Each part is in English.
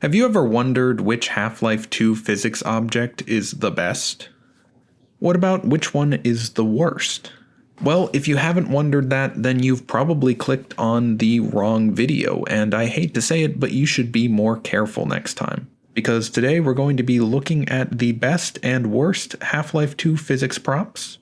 Have you ever wondered which Half-Life 2 physics object is the best? What about which one is the worst? Well, if you haven't wondered that, then you've probably clicked on the wrong video, and I hate to say it, but you should be more careful next time. Because today we're going to be looking at the best and worst Half-Life 2 physics props.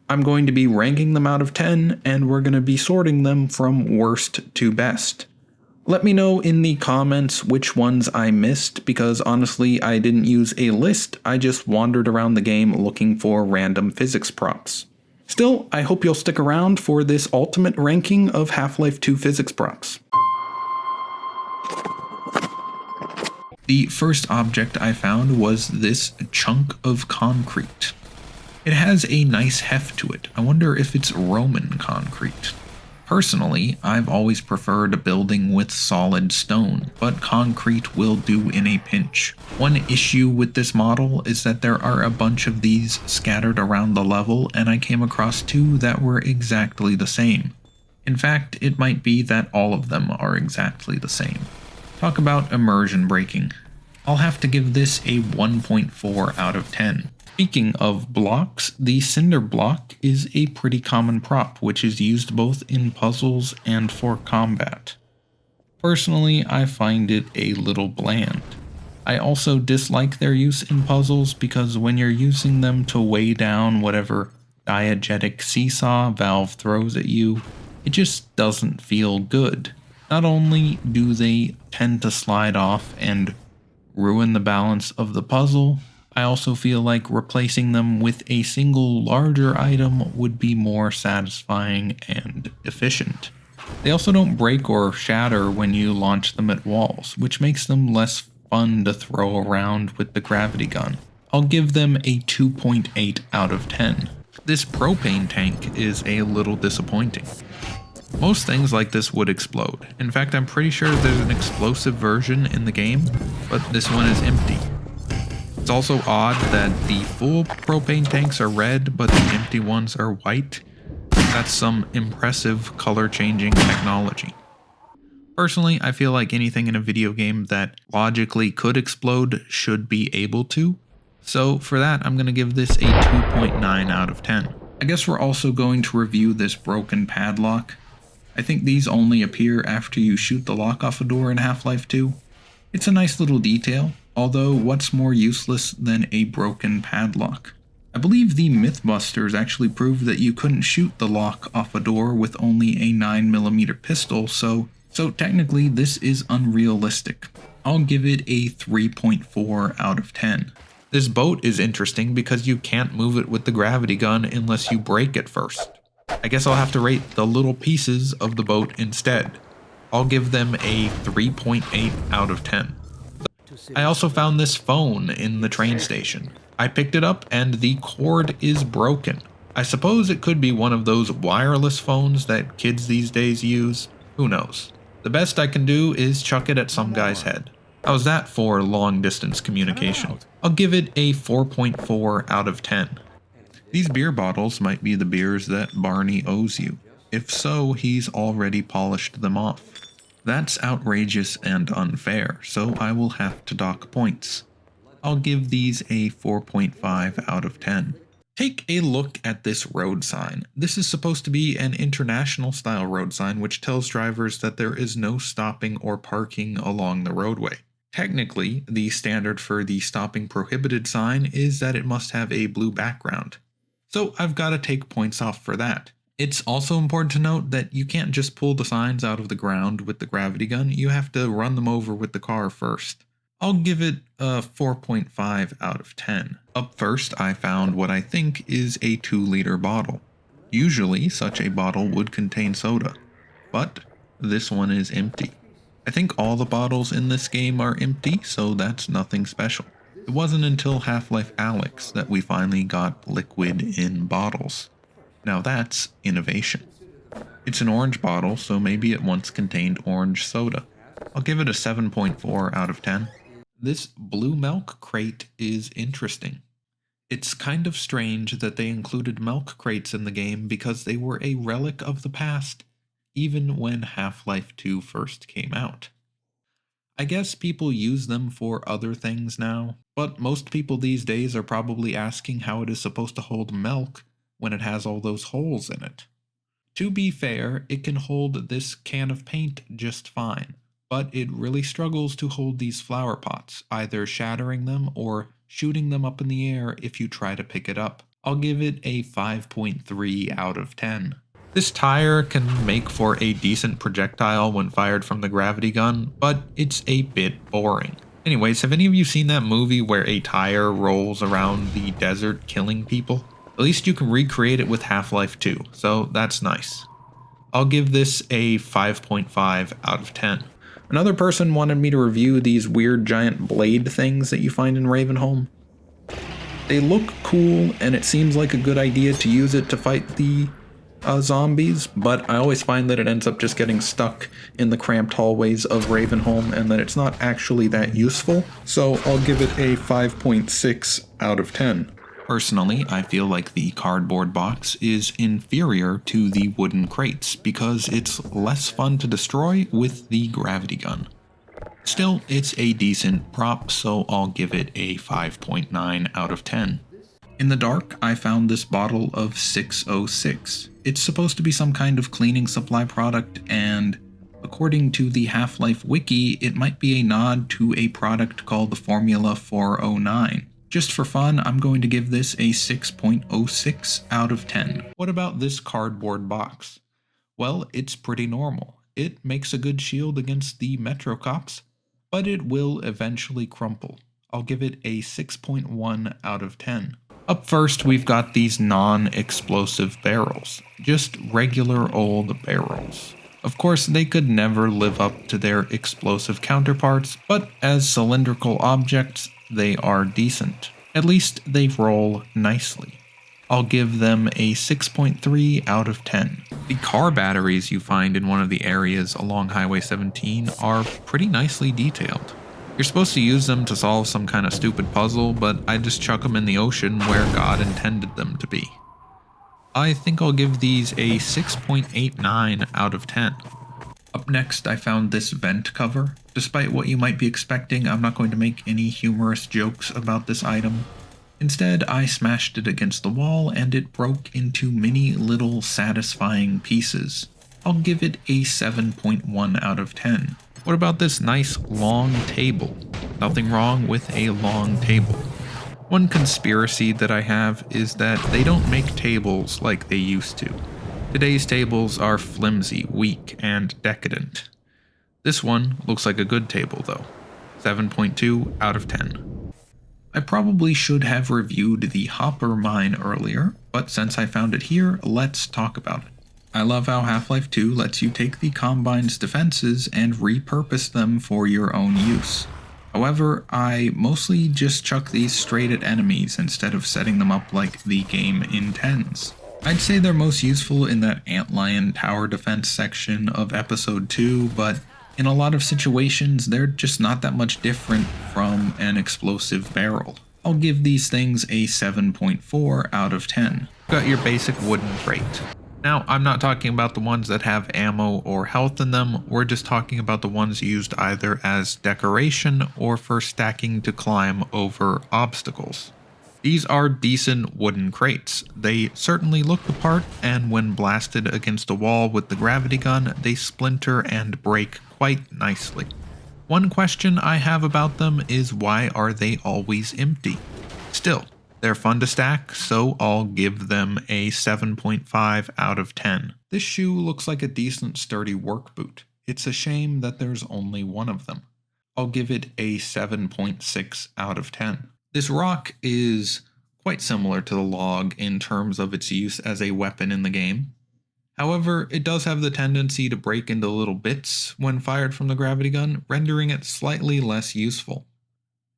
I'm going to be ranking them out of 10, and we're going to be sorting them from worst to best. Let me know in the comments which ones I missed, because honestly I didn't use a list, I just wandered around the game looking for random physics props. Still, I hope you'll stick around for this ultimate ranking of Half-Life 2 physics props. The first object I found was this chunk of concrete. It has a nice heft to it. I wonder if it's Roman concrete. Personally, I've always preferred a building with solid stone, but concrete will do in a pinch. One issue with this model is that there are a bunch of these scattered around the level, and I came across two that were exactly the same. In fact, it might be that all of them are exactly the same. Talk about immersion breaking. I'll have to give this a 1.4 out of 10. Speaking of blocks, the cinder block is a pretty common prop, which is used both in puzzles and for combat. Personally, I find it a little bland. I also dislike their use in puzzles because when you're using them to weigh down whatever diegetic seesaw Valve throws at you, it just doesn't feel good. Not only do they tend to slide off and ruin the balance of the puzzle, I also feel like replacing them with a single larger item would be more satisfying and efficient. They also don't break or shatter when you launch them at walls, which makes them less fun to throw around with the gravity gun. I'll give them a 2.8 out of 10. This propane tank is a little disappointing. Most things like this would explode. In fact, I'm pretty sure there's an explosive version in the game, but this one is empty. It's also odd that the full propane tanks are red, but the empty ones are white. That's some impressive color-changing technology. Personally, I feel like anything in a video game that logically could explode should be able to. So for that, I'm going to give this a 2.9 out of 10. I guess we're also going to review this broken padlock. I think these only appear after you shoot the lock off a door in Half-Life 2. It's a nice little detail. Although, what's more useless than a broken padlock? I believe the Mythbusters actually proved that you couldn't shoot the lock off a door with only a 9mm pistol, so technically this is unrealistic. I'll give it a 3.4 out of 10. This boat is interesting because you can't move it with the gravity gun unless you break it first. I guess I'll have to rate the little pieces of the boat instead. I'll give them a 3.8 out of 10. I also found this phone in the train station. I picked it up and the cord is broken. I suppose it could be one of those wireless phones that kids these days use. Who knows? The best I can do is chuck it at some guy's head. How's that for long distance communication? I'll give it a 4.4 out of 10. These beer bottles might be the beers that Barney owes you. If so, he's already polished them off. That's outrageous and unfair, so I will have to dock points. I'll give these a 4.5 out of 10. Take a look at this road sign. This is supposed to be an international style road sign which tells drivers that there is no stopping or parking along the roadway. Technically, the standard for the stopping prohibited sign is that it must have a blue background. So I've got to take points off for that. It's also important to note that you can't just pull the signs out of the ground with the gravity gun, you have to run them over with the car first. I'll give it a 4.5 out of 10. Up first, I found what I think is a 2-liter bottle. Usually, such a bottle would contain soda, but this one is empty. I think all the bottles in this game are empty, so that's nothing special. It wasn't until Half-Life Alyx that we finally got liquid in bottles. Now that's innovation. It's an orange bottle, so maybe it once contained orange soda. I'll give it a 7.4 out of 10. This blue milk crate is interesting. It's kind of strange that they included milk crates in the game because they were a relic of the past, even when Half-Life 2 first came out. I guess people use them for other things now, but most people these days are probably asking how it is supposed to hold milk when it has all those holes in it. To be fair, it can hold this can of paint just fine, but it really struggles to hold these flower pots, either shattering them or shooting them up in the air if you try to pick it up. I'll give it a 5.3 out of 10. This tire can make for a decent projectile when fired from the gravity gun, but it's a bit boring. Anyways, have any of you seen that movie where a tire rolls around the desert killing people? At least you can recreate it with Half-Life 2, so that's nice. I'll give this a 5.5 out of 10. Another person wanted me to review these weird giant blade things that you find in Ravenholm. They look cool, and it seems like a good idea to use it to fight the zombies, but I always find that it ends up just getting stuck in the cramped hallways of Ravenholm and that it's not actually that useful, so I'll give it a 5.6 out of 10. Personally, I feel like the cardboard box is inferior to the wooden crates because it's less fun to destroy with the gravity gun. Still, it's a decent prop, so I'll give it a 5.9 out of 10. In the dark, I found this bottle of 606. It's supposed to be some kind of cleaning supply product, and according to the Half-Life wiki, it might be a nod to a product called the Formula 409. Just for fun, I'm going to give this a 6.06 out of 10. What about this cardboard box? Well, it's pretty normal. It makes a good shield against the Metro cops, but it will eventually crumple. I'll give it a 6.1 out of 10. Up first, we've got these non-explosive barrels. Just regular old barrels. Of course, they could never live up to their explosive counterparts, but as cylindrical objects, they are decent. At least they roll nicely. I'll give them a 6.3 out of 10. The car batteries you find in one of the areas along Highway 17 are pretty nicely detailed. You're supposed to use them to solve some kind of stupid puzzle, but I just chuck them in the ocean where God intended them to be. I think I'll give these a 6.89 out of 10. Up next, I found this vent cover. Despite what you might be expecting, I'm not going to make any humorous jokes about this item. Instead, I smashed it against the wall and it broke into many little satisfying pieces. I'll give it a 7.1 out of 10. What about this nice long table? Nothing wrong with a long table. One conspiracy that I have is that they don't make tables like they used to. Today's tables are flimsy, weak, and decadent. This one looks like a good table though. 7.2 out of 10. I probably should have reviewed the hopper mine earlier, but since I found it here, let's talk about it. I love how Half-Life 2 lets you take the Combine's defenses and repurpose them for your own use. However, I mostly just chuck these straight at enemies instead of setting them up like the game intends. I'd say they're most useful in that antlion tower defense section of episode 2, but in a lot of situations they're just not that much different from an explosive barrel. I'll give these things a 7.4 out of 10. Got your basic wooden crate. Now, I'm not talking about the ones that have ammo or health in them, we're just talking about the ones used either as decoration or for stacking to climb over obstacles. These are decent wooden crates. They certainly look the part, and when blasted against a wall with the gravity gun, they splinter and break quite nicely. One question I have about them is why are they always empty? Still, they're fun to stack, so I'll give them a 7.5 out of 10. This shoe looks like a decent sturdy work boot. It's a shame that there's only one of them. I'll give it a 7.6 out of 10. This rock is quite similar to the log in terms of its use as a weapon in the game. However, it does have the tendency to break into little bits when fired from the gravity gun, rendering it slightly less useful.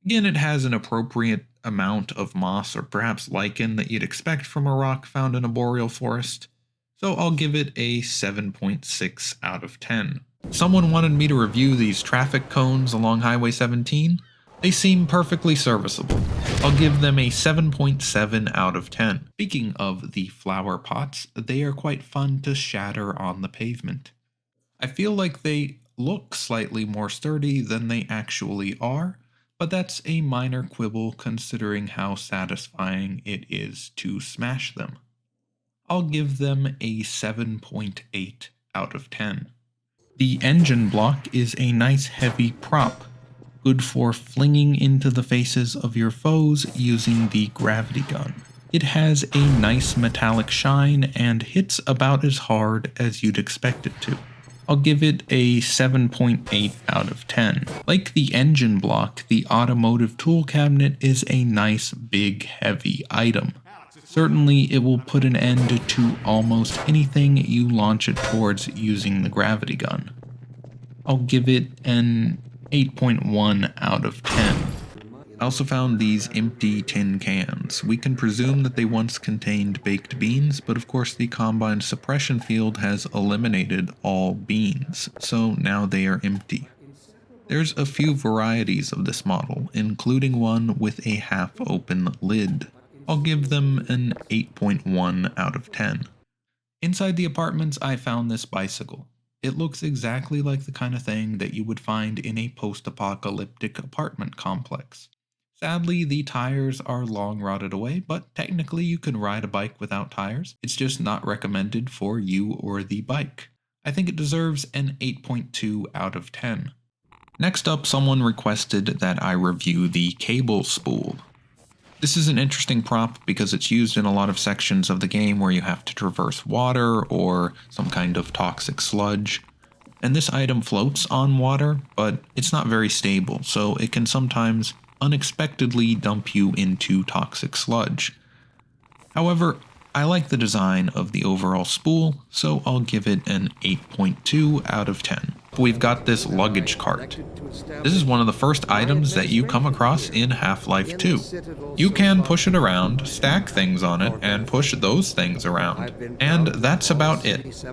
Again, it has an appropriate amount of moss or perhaps lichen that you'd expect from a rock found in a boreal forest, so I'll give it a 7.6 out of 10. Someone wanted me to review these traffic cones along Highway 17. They seem perfectly serviceable. I'll give them a 7.7 out of 10. Speaking of the flower pots, they are quite fun to shatter on the pavement. I feel like they look slightly more sturdy than they actually are, but that's a minor quibble considering how satisfying it is to smash them. I'll give them a 7.8 out of 10. The engine block is a nice heavy prop, good for flinging into the faces of your foes using the gravity gun. It has a nice metallic shine and hits about as hard as you'd expect it to. I'll give it a 7.8 out of 10. Like the engine block, the automotive tool cabinet is a nice big heavy item. Certainly it will put an end to almost anything you launch it towards using the gravity gun. I'll give it an 8.1 out of 10. I also found these empty tin cans. We can presume that they once contained baked beans, but of course the Combine suppression field has eliminated all beans, so now they are empty. There's a few varieties of this model, including one with a half-open lid. I'll give them an 8.1 out of 10. Inside the apartments, I found this bicycle. It looks exactly like the kind of thing that you would find in a post-apocalyptic apartment complex. Sadly, the tires are long rotted away, but technically you can ride a bike without tires. It's just not recommended for you or the bike. I think it deserves an 8.2 out of 10. Next up, someone requested that I review the cable spool. This is an interesting prop because it's used in a lot of sections of the game where you have to traverse water or some kind of toxic sludge. And this item floats on water, but it's not very stable, so it can sometimes unexpectedly dump you into toxic sludge. However, I like the design of the overall spool, so I'll give it an 8.2 out of 10. We've got this luggage cart. This is one of the first items that you come across in Half-Life 2. You can push it around, stack things on it, and push those things around. And that's about it.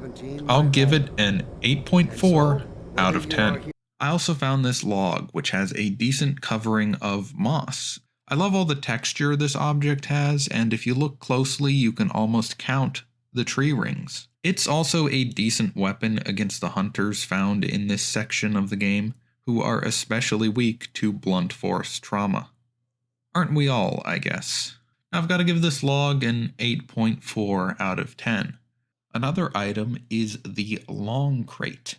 I'll give it an 8.4 out of 10. I also found this log, which has a decent covering of moss. I love all the texture this object has, and if you look closely, you can almost count the tree rings. It's also a decent weapon against the hunters found in this section of the game, who are especially weak to blunt force trauma. Aren't we all, I guess? I've got to give this log an 8.4 out of 10. Another item is the long crate.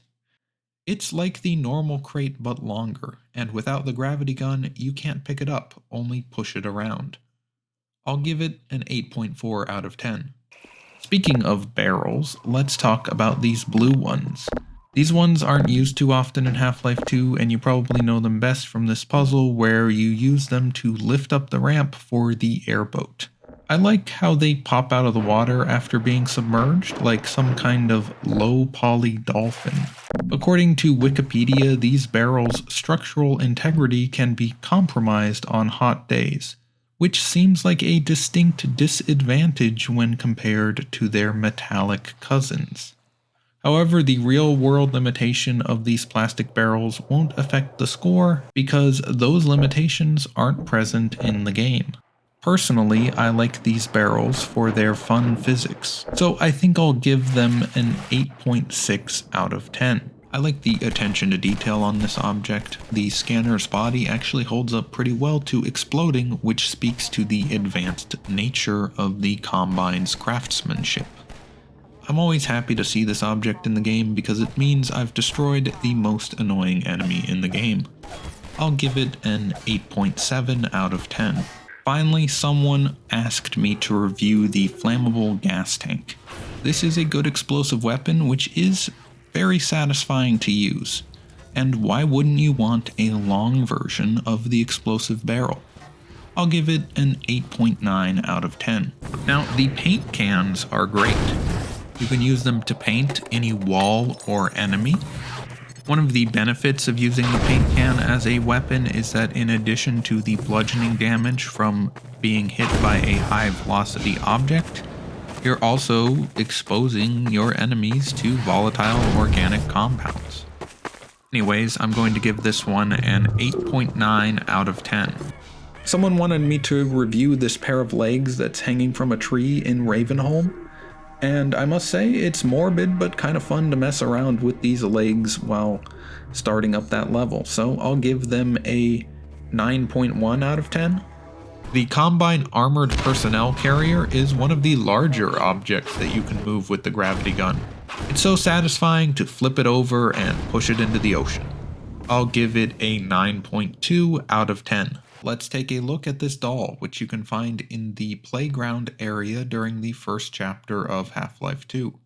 It's like the normal crate but longer, and without the gravity gun, you can't pick it up, only push it around. I'll give it an 8.4 out of 10. Speaking of barrels, let's talk about these blue ones. These ones aren't used too often in Half-Life 2, and you probably know them best from this puzzle where you use them to lift up the ramp for the airboat. I like how they pop out of the water after being submerged, like some kind of low-poly dolphin. According to Wikipedia, these barrels' structural integrity can be compromised on hot days, which seems like a distinct disadvantage when compared to their metallic cousins. However, the real-world limitation of these plastic barrels won't affect the score because those limitations aren't present in the game. Personally, I like these barrels for their fun physics, so I think I'll give them an 8.6 out of 10. I like the attention to detail on this object. The scanner's body actually holds up pretty well to exploding, which speaks to the advanced nature of the Combine's craftsmanship. I'm always happy to see this object in the game because it means I've destroyed the most annoying enemy in the game. I'll give it an 8.7 out of 10. Finally, someone asked me to review the flammable gas tank. This is a good explosive weapon which is very satisfying to use. And why wouldn't you want a long version of the explosive barrel? I'll give it an 8.9 out of 10. Now, the paint cans are great. You can use them to paint any wall or enemy. One of the benefits of using the paint can as a weapon is that in addition to the bludgeoning damage from being hit by a high velocity object, you're also exposing your enemies to volatile organic compounds. Anyways, I'm going to give this one an 8.9 out of 10. Someone wanted me to review this pair of legs that's hanging from a tree in Ravenholm. And I must say, it's morbid but kind of fun to mess around with these legs while starting up that level, so I'll give them a 9.1 out of 10. The Combine Armored Personnel Carrier is one of the larger objects that you can move with the gravity gun. It's so satisfying to flip it over and push it into the ocean. I'll give it a 9.2 out of 10. Let's take a look at this doll, which you can find in the playground area during the first chapter of Half-Life 2.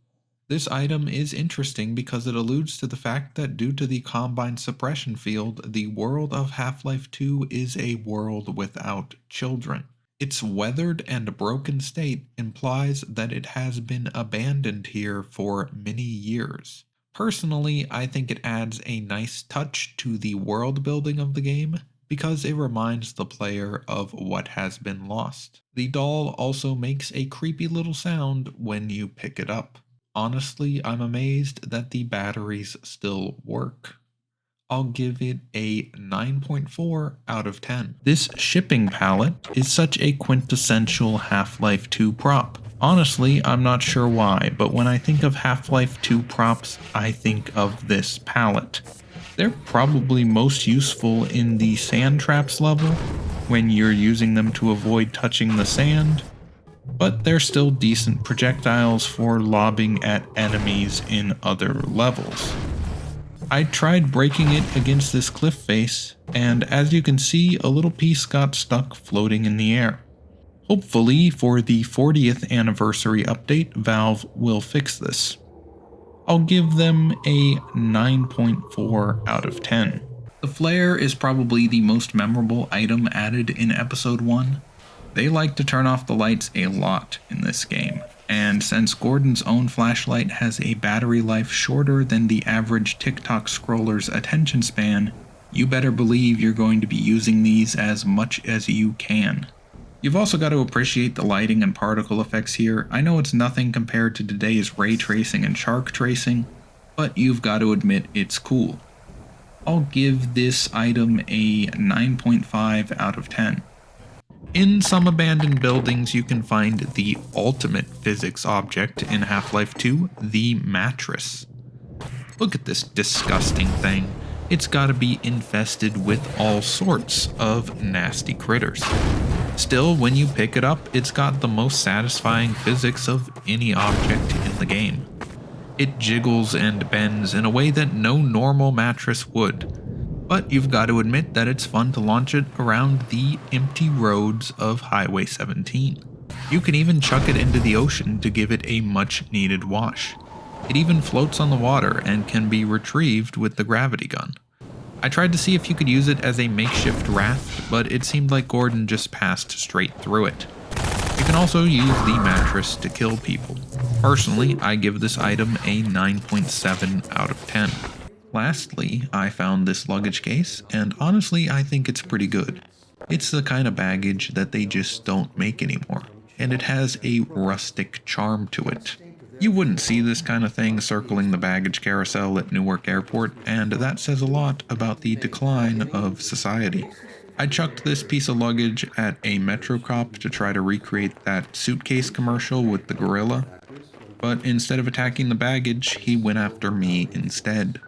This item is interesting because it alludes to the fact that due to the Combine suppression field, the world of Half-Life 2 is a world without children. Its weathered and broken state implies that it has been abandoned here for many years. Personally, I think it adds a nice touch to the world building of the game, because it reminds the player of what has been lost. The doll also makes a creepy little sound when you pick it up. Honestly, I'm amazed that the batteries still work. I'll give it a 9.4 out of 10. This shipping pallet is such a quintessential Half-Life 2 prop. Honestly, I'm not sure why, but when I think of Half-Life 2 props, I think of this pallet. They're probably most useful in the sand traps level, when you're using them to avoid touching the sand, but they're still decent projectiles for lobbing at enemies in other levels. I tried breaking it against this cliff face, and as you can see, a little piece got stuck floating in the air. Hopefully, for the 40th anniversary update, Valve will fix this. I'll give them a 9.4 out of 10. The flare is probably the most memorable item added in Episode 1. They like to turn off the lights a lot in this game, and since Gordon's own flashlight has a battery life shorter than the average TikTok scroller's attention span, you better believe you're going to be using these as much as you can. You've also got to appreciate the lighting and particle effects here. I know it's nothing compared to today's ray tracing and shark tracing, but you've got to admit it's cool. I'll give this item a 9.5 out of 10. In some abandoned buildings, you can find the ultimate physics object in Half-Life 2, the mattress. Look at this disgusting thing. It's gotta be infested with all sorts of nasty critters. Still, when you pick it up, it's got the most satisfying physics of any object in the game. It jiggles and bends in a way that no normal mattress would. But you've got to admit that it's fun to launch it around the empty roads of Highway 17. You can even chuck it into the ocean to give it a much needed wash. It even floats on the water and can be retrieved with the gravity gun. I tried to see if you could use it as a makeshift raft, but it seemed like Gordon just passed straight through it. You can also use the mattress to kill people. Personally, I give this item a 9.7 out of 10. Lastly, I found this luggage case, and honestly I think it's pretty good. It's the kind of baggage that they just don't make anymore, and it has a rustic charm to it. You wouldn't see this kind of thing circling the baggage carousel at Newark Airport, and that says a lot about the decline of society. I chucked this piece of luggage at a Metro cop to try to recreate that suitcase commercial with the gorilla, but instead of attacking the baggage, he went after me instead.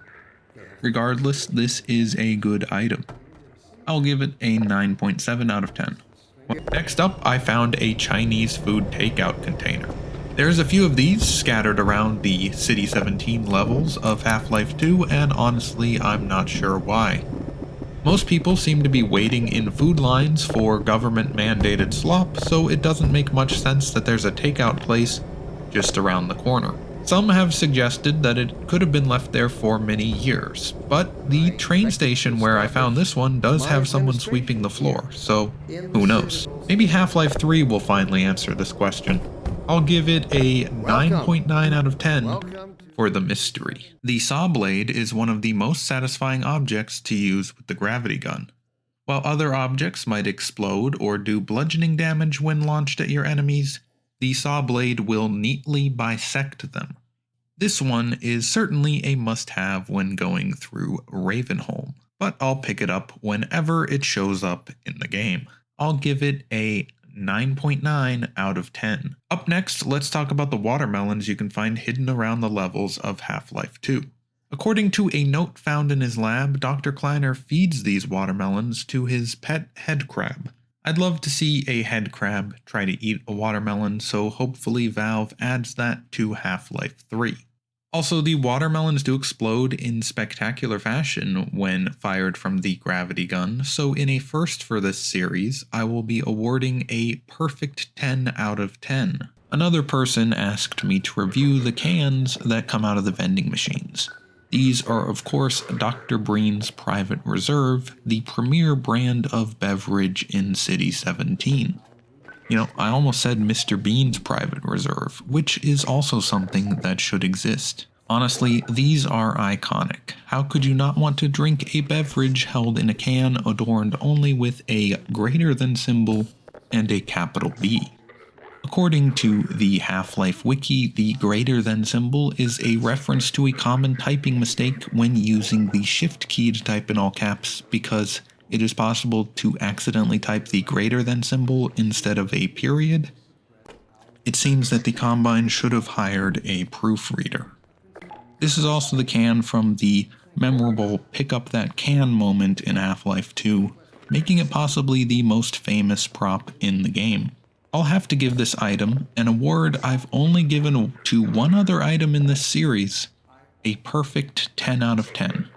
Regardless, this is a good item. I'll give it a 9.7 out of 10. Next up, I found a Chinese food takeout container. There's a few of these scattered around the City 17 levels of Half-Life 2, and honestly, I'm not sure why. Most people seem to be waiting in food lines for government-mandated slop, so it doesn't make much sense that there's a takeout place just around the corner. Some have suggested that it could have been left there for many years, but the train station where I found this one does have someone sweeping the floor, so who knows? Maybe Half-Life 3 will finally answer this question. I'll give it a 9.9 out of 10 for the mystery. The saw blade is one of the most satisfying objects to use with the gravity gun. While other objects might explode or do bludgeoning damage when launched at your enemies, the saw blade will neatly bisect them. This one is certainly a must-have when going through Ravenholm, but I'll pick it up whenever it shows up in the game. I'll give it a 9.9 out of 10. Up next, let's talk about the watermelons you can find hidden around the levels of Half-Life 2. According to a note found in his lab, Dr. Kleiner feeds these watermelons to his pet head crab. I'd love to see a head crab try to eat a watermelon, so hopefully Valve adds that to Half-Life 3. Also, the watermelons do explode in spectacular fashion when fired from the gravity gun, so in a first for this series, I will be awarding a perfect 10 out of 10. Another person asked me to review the cans that come out of the vending machines. These are, of course, Dr. Breen's Private Reserve, the premier brand of beverage in City 17. You know, I almost said Mr. Bean's Private Reserve, which is also something that should exist. Honestly, these are iconic. How could you not want to drink a beverage held in a can adorned only with a greater than symbol and a capital B? According to the Half-Life Wiki, the greater than symbol is a reference to a common typing mistake when using the shift key to type in all caps, because it is possible to accidentally type the greater than symbol instead of a period. It seems that the Combine should have hired a proofreader. This is also the can from the memorable pick up that can moment in Half-Life 2, making it possibly the most famous prop in the game. I'll have to give this item an award I've only given to one other item in this series, a perfect 10 out of 10.